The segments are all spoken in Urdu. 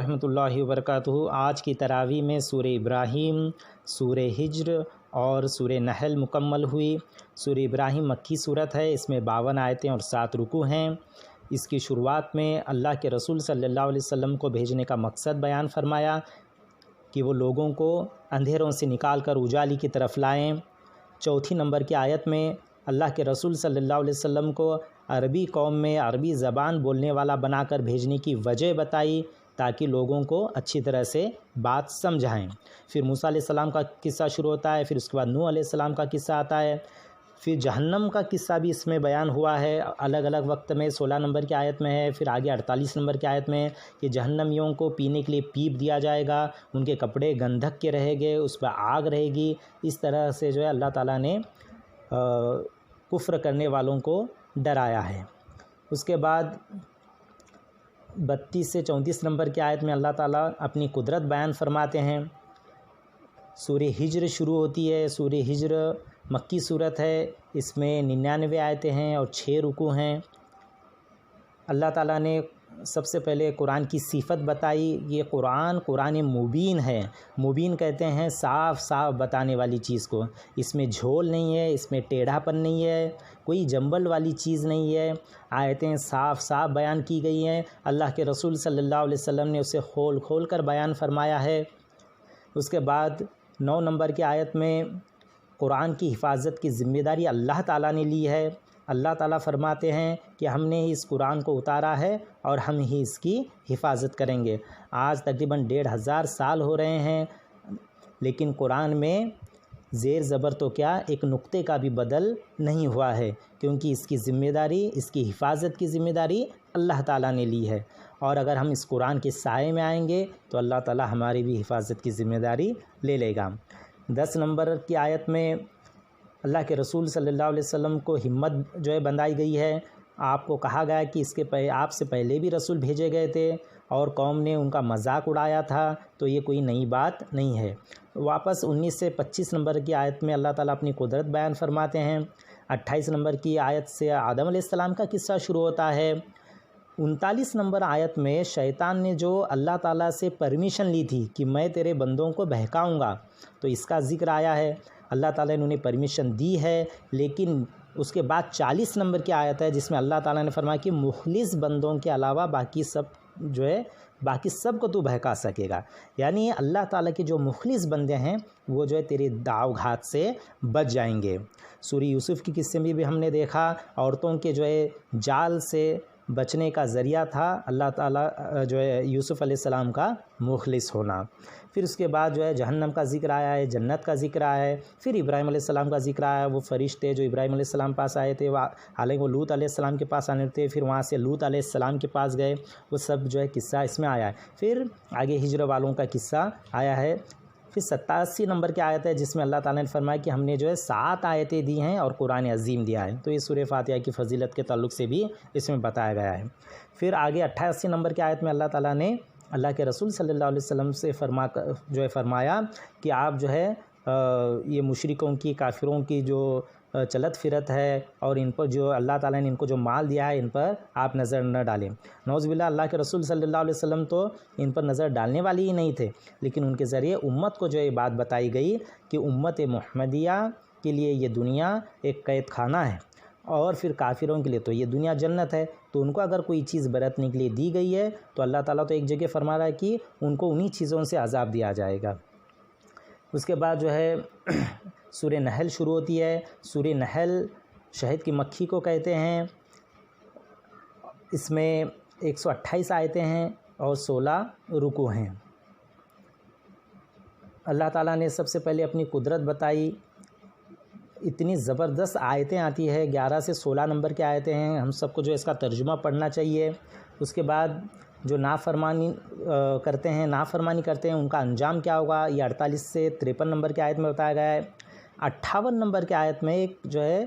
ورحمۃ اللہ وبرکاتہ۔ آج کی تراویح میں سورہ ابراہیم، سورہ ہجر اور سورہ نحل مکمل ہوئی۔ سورہ ابراہیم مکی صورت ہے، اس میں 52 آیتیں اور 7 رکوع ہیں۔ اس کی شروعات میں اللہ کے رسول صلی اللہ علیہ وسلم کو بھیجنے کا مقصد بیان فرمایا کہ وہ لوگوں کو اندھیروں سے نکال کر اجالی کی طرف لائیں۔ چوتھی نمبر کی آیت میں اللہ کے رسول صلی اللہ علیہ وسلم کو عربی قوم میں عربی زبان بولنے والا بنا کر بھیجنے کی وجہ بتائی تاکہ لوگوں کو اچھی طرح سے بات سمجھائیں۔ پھر موسیٰ علیہ السلام کا قصہ شروع ہوتا ہے، پھر اس کے بعد نوح علیہ السلام کا قصہ آتا ہے، پھر جہنم کا قصہ بھی اس میں بیان ہوا ہے الگ الگ وقت میں۔ 16 نمبر کی آیت میں ہے، پھر آگے 48 نمبر کی آیت میں کہ جہنمیوں کو پینے کے لیے پیپ دیا جائے گا، ان کے کپڑے گندھک کے رہیں گے، اس پر آگ رہے گی۔ اس طرح سے جو ہے اللہ تعالیٰ نے کفر کرنے والوں کو ڈرایا ہے۔ اس کے بعد 32 سے 34 نمبر کی آیت میں اللہ تعالیٰ اپنی قدرت بیان فرماتے ہیں۔ سورہ ہجر شروع ہوتی ہے۔ سورہ ہجر مکی صورت ہے، اس میں 99 آیتیں ہیں اور 6 رکوع ہیں۔ اللہ تعالیٰ نے سب سے پہلے قرآن کی صفت بتائی۔ یہ قرآن مبین ہے۔ مبین کہتے ہیں صاف صاف بتانے والی چیز کو۔ اس میں جھول نہیں ہے، اس میں ٹیڑھا پن نہیں ہے، کوئی جنبل والی چیز نہیں ہے۔ آیتیں صاف صاف بیان کی گئی ہیں۔ اللہ کے رسول صلی اللہ علیہ وسلم نے اسے کھول کھول کر بیان فرمایا ہے۔ اس کے بعد 9 نمبر کی آیت میں قرآن کی حفاظت کی ذمہ داری اللہ تعالیٰ نے لی ہے۔ اللہ تعالیٰ فرماتے ہیں کہ ہم نے اس قرآن کو اتارا ہے اور ہم ہی اس کی حفاظت کریں گے۔ آج تقریباً 1500 سال ہو رہے ہیں، لیکن قرآن میں زیر زبر تو کیا ایک نقطے کا بھی بدل نہیں ہوا ہے، کیونکہ اس کی ذمہ داری، اس کی حفاظت کی ذمہ داری اللہ تعالیٰ نے لی ہے۔ اور اگر ہم اس قرآن کے سائے میں آئیں گے تو اللہ تعالیٰ ہماری بھی حفاظت کی ذمہ داری لے لے گا۔ 10 نمبر کی آیت میں اللہ کے رسول صلی اللہ علیہ وسلم کو ہمت جو ہے بندائی گئی ہے۔ آپ کو کہا گیا کہ اس کے آپ سے پہلے بھی رسول بھیجے گئے تھے اور قوم نے ان کا مذاق اڑایا تھا، تو یہ کوئی نئی بات نہیں ہے۔ واپس 19 سے 25 نمبر کی آیت میں اللہ تعالیٰ اپنی قدرت بیان فرماتے ہیں۔ 28 نمبر کی آیت سے آدم علیہ السلام کا قصہ شروع ہوتا ہے۔ 39 نمبر آیت میں شیطان نے جو اللہ تعالیٰ سے پرمیشن لی تھی کہ میں تیرے بندوں کو بہکاؤں گا، تو اس کا ذکر آیا ہے۔ اللہ تعالیٰ نے انہیں پرمیشن دی ہے، لیکن اس کے بعد 40 نمبر کی آیت ہے جس میں اللہ تعالیٰ نے فرمایا کہ مخلص بندوں کے علاوہ باقی سب کو تو بہکا سکے گا۔ یعنی اللہ تعالیٰ کے جو مخلص بندے ہیں وہ جو ہے تیرے داؤ گھات سے بچ جائیں گے۔ سورہ یوسف کی قصے میں بھی ہم نے دیکھا عورتوں کے جو ہے جال سے بچنے کا ذریعہ تھا اللہ تعالیٰ جو ہے یوسف علیہ السلام کا مخلص ہونا۔ پھر اس کے بعد جو ہے جہنم کا ذکر آیا ہے، جنت کا ذکر آیا ہے، پھر ابراہیم علیہ السلام کا ذکر آیا ہے۔ وہ فرشتے جو ابراہیم علیہ السلام پاس آئے تھے، حالانکہ وہ لوط علیہ السلام کے پاس آنے تھے، پھر وہاں سے لوط علیہ السلام کے پاس گئے، وہ سب جو ہے قصہ اس میں آیا ہے۔ پھر آگے ہجر والوں کا قصہ آیا ہے۔ پھر 87 نمبر کی آیت ہے جس میں اللہ تعالیٰ نے فرمایا کہ ہم نے جو ہے 7 آیتیں دی ہیں اور قرآن عظیم دیا ہے، تو یہ سورہ فاتحہ کی فضیلت کے تعلق سے بھی اس میں بتایا گیا ہے۔ پھر آگے 88 نمبر کی آیت میں اللہ تعالیٰ نے اللہ کے رسول صلی اللہ علیہ وسلم سے فرمایا کہ آپ جو ہے یہ مشرکوں کی، کافروں کی جو چلت فرت ہے اور ان پر جو اللہ تعالیٰ نے ان کو جو مال دیا ہے ان پر آپ نظر نہ ڈالیں۔ نعوذ باللہ، اللہ کے رسول صلی اللہ علیہ وسلم تو ان پر نظر ڈالنے والی ہی نہیں تھے، لیکن ان کے ذریعے امت کو جو یہ بات بتائی گئی کہ امت محمدیہ کے لیے یہ دنیا ایک قید خانہ ہے اور پھر کافروں کے لیے تو یہ دنیا جنت ہے۔ تو ان کو اگر کوئی چیز برتنے کے لیے دی گئی ہے تو اللہ تعالیٰ تو ایک جگہ فرما رہا ہے کہ ان کو انہی چیزوں سے عذاب دیا جائے گا۔ اس کے بعد جو ہے سورہ نحل شروع ہوتی ہے۔ سورہ نحل شہد کی مکھی کو کہتے ہیں۔ اس میں 128 آیتیں ہیں اور 16 رکوع ہیں۔ اللہ تعالیٰ نے سب سے پہلے اپنی قدرت بتائی۔ اتنی زبردست آیتیں آتی ہے، 11 سے 16 نمبر کی آیتیں ہیں، ہم سب کو جو اس کا ترجمہ پڑھنا چاہیے۔ اس کے بعد جو نافرمانی کرتے ہیں ان کا انجام کیا ہوگا، یہ 48 سے 53 نمبر کی آیت میں بتایا گیا ہے۔ 58 نمبر کی آیت میں ایک جو ہے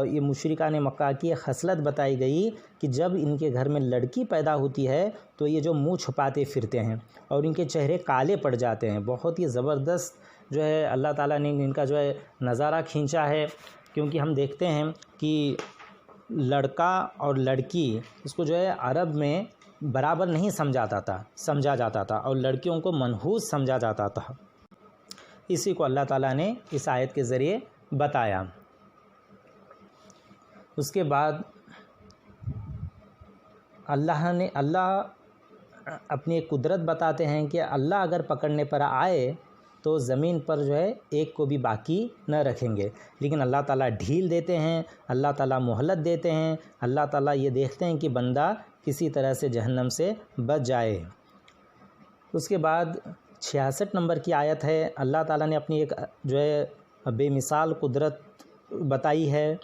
یہ مشرکان مکہ کی خصلت بتائی گئی کہ جب ان کے گھر میں لڑکی پیدا ہوتی ہے تو یہ جو منہ چھپاتے پھرتے ہیں اور ان کے چہرے کالے پڑ جاتے ہیں۔ بہت ہی زبردست جو ہے اللہ تعالیٰ نے ان کا جو ہے نظارہ کھینچا ہے، کیونکہ ہم دیکھتے ہیں کہ لڑکا اور لڑکی اس کو جو ہے عرب میں برابر نہیں سمجھا جاتا تھا اور لڑکیوں کو منحوس سمجھا جاتا تھا۔ اسی کو اللہ تعالیٰ نے اس آیت کے ذریعے بتایا۔ اس کے بعد اللہ اپنی ایک قدرت بتاتے ہیں کہ اللہ اگر پکڑنے پر آئے تو زمین پر جو ہے ایک کو بھی باقی نہ رکھیں گے، لیکن اللہ تعالیٰ ڈھیل دیتے ہیں، اللہ تعالیٰ مہلت دیتے ہیں، اللہ تعالیٰ یہ دیکھتے ہیں کہ بندہ کسی طرح سے جہنم سے بچ جائے۔ اس کے بعد 66 نمبر کی آیت ہے، اللہ تعالیٰ نے اپنی ایک جو ہے بے مثال قدرت بتائی ہے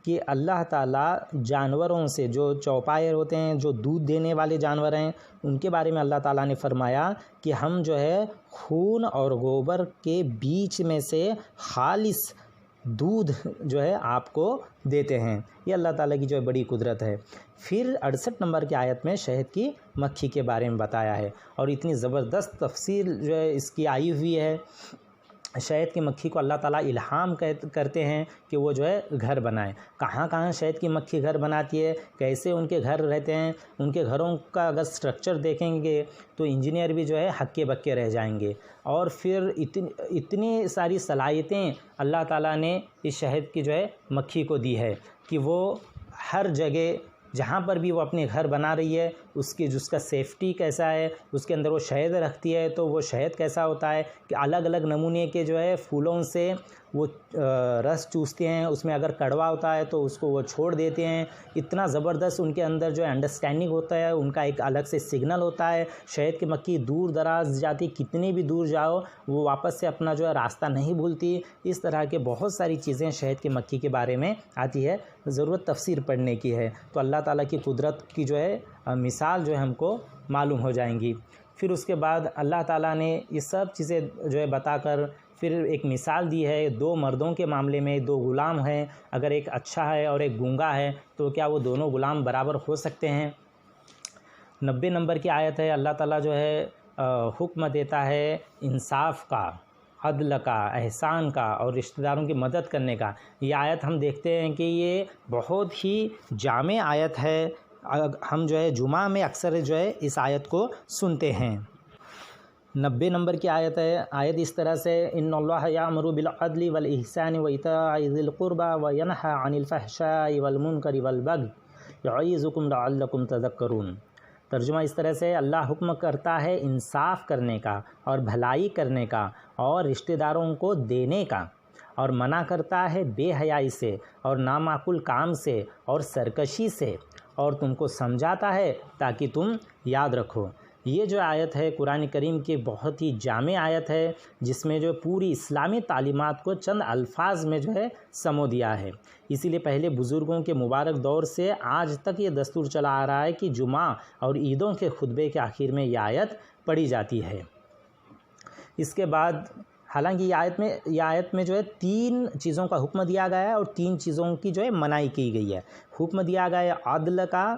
کہ اللہ تعالیٰ جانوروں سے، جو چوپائے ہوتے ہیں، جو دودھ دینے والے جانور ہیں، ان کے بارے میں اللہ تعالیٰ نے فرمایا کہ ہم جو ہے خون اور گوبر کے بیچ میں سے خالص دودھ جو ہے آپ کو دیتے ہیں۔ یہ اللہ تعالیٰ کی جو ہے بڑی قدرت ہے۔ پھر 68 نمبر کی آیت میں شہد کی مکھی کے بارے میں بتایا ہے، اور اتنی زبردست تفصیل جو ہے اس کی آئی ہوئی ہے۔ شہد کی مکھی کو اللہ تعالیٰ الہام کرتے ہیں کہ وہ جو ہے گھر بنائیں۔ کہاں کہاں شہد کی مکھی گھر بناتی ہے، کیسے ان کے گھر رہتے ہیں، ان کے گھروں کا اگر سٹرکچر دیکھیں گے تو انجینئر بھی جو ہے ہکے بکے رہ جائیں گے۔ اور پھر اتنی ساری صلاحیتیں اللہ تعالیٰ نے اس شہد کی جو ہے مکھی کو دی ہے کہ وہ ہر جگہ جہاں پر بھی وہ اپنے گھر بنا رہی ہے جس کا سیفٹی کیسا ہے، اس کے اندر وہ شہد رکھتی ہے تو وہ شہد کیسا ہوتا ہے کہ الگ الگ نمونے کے جو ہے پھولوں سے وہ رس چوستے ہیں، اس میں اگر کڑوا ہوتا ہے تو اس کو وہ چھوڑ دیتے ہیں۔ اتنا زبردست ان کے اندر جو ہے انڈرسٹینڈنگ ہوتا ہے، ان کا ایک الگ سے سگنل ہوتا ہے۔ شہد کی مکھی دور دراز جاتی، کتنی بھی دور جاؤ وہ واپس سے اپنا جو ہے راستہ نہیں بھولتی۔ اس طرح کے بہت ساری چیزیں شہد کی مکھی کے بارے میں آتی ہے، ضرورت تفسیر پڑھنے کی ہے تو اللہ تعالیٰ کی قدرت کی جو ہے مثال جو ہے ہم کو معلوم ہو جائیں گی۔ پھر اس کے بعد اللہ تعالیٰ نے یہ سب چیزیں جو ہے بتا کر پھر ایک مثال دی ہے 2 مردوں کے معاملے میں۔ 2 غلام ہیں، اگر ایک اچھا ہے اور ایک گونگا ہے تو کیا وہ دونوں غلام برابر ہو سکتے ہیں؟ 90 نمبر کی آیت ہے، اللہ تعالیٰ جو ہے حکم دیتا ہے انصاف کا، عدل کا، احسان کا اور رشتہ داروں کی مدد کرنے کا۔ یہ آیت ہم دیکھتے ہیں کہ یہ بہت ہی جامع آیت ہے، ہم جو ہے جمعہ میں اکثر جو ہے اس آیت کو سنتے ہیں۔ 90 نمبر کی آیت ہے، آیت اس طرح سے ان اللہ یامر بالعدل والاحسان وایتاء ذی القربى وینہی عن الفحشاء والمنکر والبغی یعظکم لعلکم تذکرون۔ ترجمہ اس طرح سے، اللہ حکم کرتا ہے انصاف کرنے کا اور بھلائی کرنے کا اور رشتہ داروں کو دینے کا، اور منع کرتا ہے بے حیائی سے اور نامعقول کام سے اور سرکشی سے، اور تم کو سمجھاتا ہے تاکہ تم یاد رکھو۔ یہ جو آیت ہے قرآن کریم کی بہت ہی جامع آیت ہے، جس میں جو پوری اسلامی تعلیمات کو چند الفاظ میں جو ہے سمو دیا ہے۔ اسی لیے پہلے بزرگوں کے مبارک دور سے آج تک یہ دستور چلا آ رہا ہے کہ جمعہ اور عیدوں کے خطبے کے آخر میں یہ آیت پڑھی جاتی ہے۔ اس کے بعد حالانکہ یہ آیت میں جو ہے 3 چیزوں کا حکم دیا گیا ہے اور 3 چیزوں کی جو ہے منائی کی گئی ہے۔ حکم دیا گیا ہے عدل کا،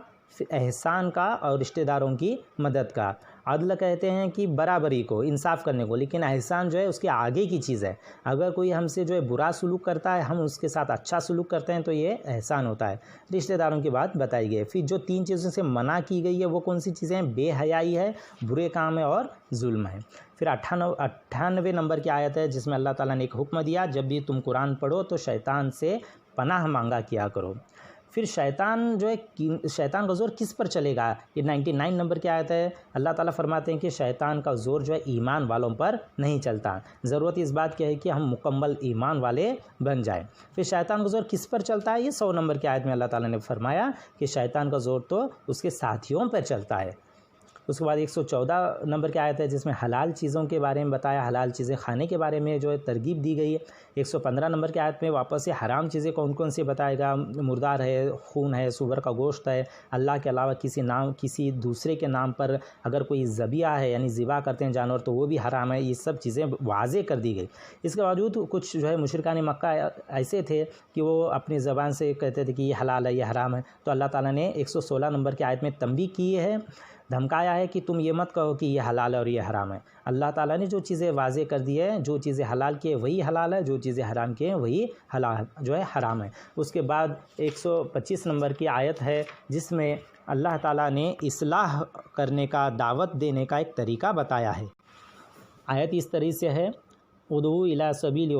احسان کا اور رشتہ داروں کی مدد کا۔ عدل کہتے ہیں کہ برابری کو، انصاف کرنے کو، لیکن احسان جو ہے اس کے آگے کی چیز ہے۔ اگر کوئی ہم سے جو ہے برا سلوک کرتا ہے، ہم اس کے ساتھ اچھا سلوک کرتے ہیں تو یہ احسان ہوتا ہے۔ رشتہ داروں کی بات بتائی گئی ہے۔ پھر جو 3 چیزوں سے منع کی گئی ہے وہ کون سی چیزیں ہیں؟ بے حیائی ہے، برے کام ہے اور ظلم ہے۔ پھر 98 نمبر کی آیت ہے جس میں اللہ تعالیٰ نے ایک حکم دیا، جب بھی تم قرآن پڑھو تو شیطان سے پناہ مانگا کیا کرو۔ پھر شیطان جو ہے، شیطان کا زور کس پر چلے گا؟ یہ 99 نمبر کی آیت ہے، اللہ تعالیٰ فرماتے ہیں کہ شیطان کا زور جو ہے ایمان والوں پر نہیں چلتا، ضرورت اس بات کی ہے کہ ہم مکمل ایمان والے بن جائیں۔ پھر شیطان کا زور کس پر چلتا ہے؟ یہ 100 نمبر کی آیت میں اللہ تعالیٰ نے فرمایا کہ شیطان کا زور تو اس کے ساتھیوں پر چلتا ہے۔ اس کے بعد 114 نمبر کی آیت ہے جس میں حلال چیزوں کے بارے میں بتایا، حلال چیزیں کھانے کے بارے میں جو ہے ترغیب دی گئی ہے۔ 115 نمبر کی آیت میں واپس سے حرام چیزیں کون کون سی بتائے گا، مردار ہے، خون ہے، سور کا گوشت ہے، اللہ کے علاوہ کسی دوسرے کے نام پر اگر کوئی ذبیحہ ہے یعنی ذبح کرتے ہیں جانور تو وہ بھی حرام ہے۔ یہ سب چیزیں واضح کر دی گئی۔ اس کے باوجود کچھ جو ہے مشرکان مکہ ایسے تھے کہ وہ اپنی زبان سے کہتے تھے کہ یہ حلال ہے، یہ حرام ہے، تو اللہ تعالیٰ نے 116 نمبر کی آیت میں تنبیہ کی ہے، دھمکایا ہے کہ تم یہ مت کہو کہ یہ حلال ہے اور یہ حرام ہے۔ اللہ تعالیٰ نے جو چیزیں واضح کر دی ہے، جو چیزیں حلال کی ہیں وہی حلال ہے، جو چیزیں حرام کی ہیں وہی حلال جو ہے حرام ہے۔ اس کے بعد 125 نمبر کی آیت ہے جس میں اللہ تعالیٰ نے اصلاح کرنے کا، دعوت دینے کا ایک طریقہ بتایا ہے۔ آیت اس طرح سے ہے، ادعو الی سبیل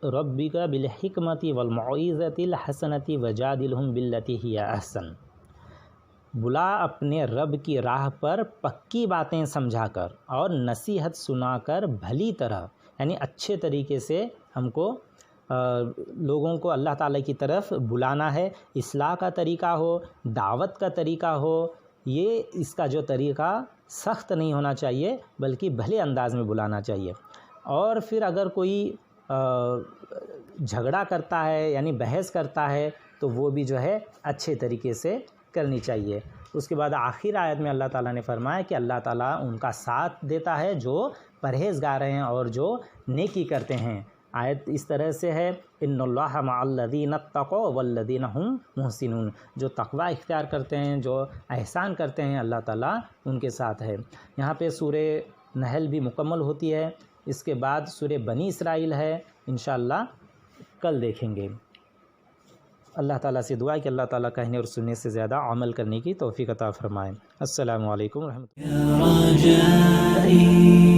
ربک بالحکمت والموعظۃ الحسنۃ وجادلہم باللتی ہی احسن، بلا اپنے رب کی راہ پر پکی باتیں سمجھا کر اور نصیحت سنا کر بھلی طرح، یعنی اچھے طریقے سے ہم کو لوگوں کو اللہ تعالیٰ کی طرف بلانا ہے۔ اصلاح کا طریقہ ہو، دعوت کا طریقہ ہو، یہ اس کا جو طریقہ سخت نہیں ہونا چاہیے بلکہ بھلے انداز میں بلانا چاہیے۔ اور پھر اگر کوئی جھگڑا کرتا ہے یعنی بحث کرتا ہے تو وہ بھی جو ہے اچھے طریقے سے کرنی چاہیے۔ اس کے بعد آخر آیت میں اللہ تعالیٰ نے فرمایا کہ اللہ تعالیٰ ان کا ساتھ دیتا ہے جو پرہیزگار ہیں اور جو نیکی کرتے ہیں۔ آیت اس طرح سے ہے، ان اللہ مع الذین اتقوا والذین هم محسنون، جو تقوی اختیار کرتے ہیں، جو احسان کرتے ہیں، اللہ تعالیٰ ان کے ساتھ ہے۔ یہاں پہ سورہ نحل بھی مکمل ہوتی ہے، اس کے بعد سورہ بنی اسرائیل ہے، انشاءاللہ کل دیکھیں گے۔ اللہ تعالیٰ سے دعا ہے کہ اللہ تعالیٰ کہنے اور سننے سے زیادہ عمل کرنے کی توفیق عطا فرمائے۔ السلام علیکم ورحمۃ اللہ۔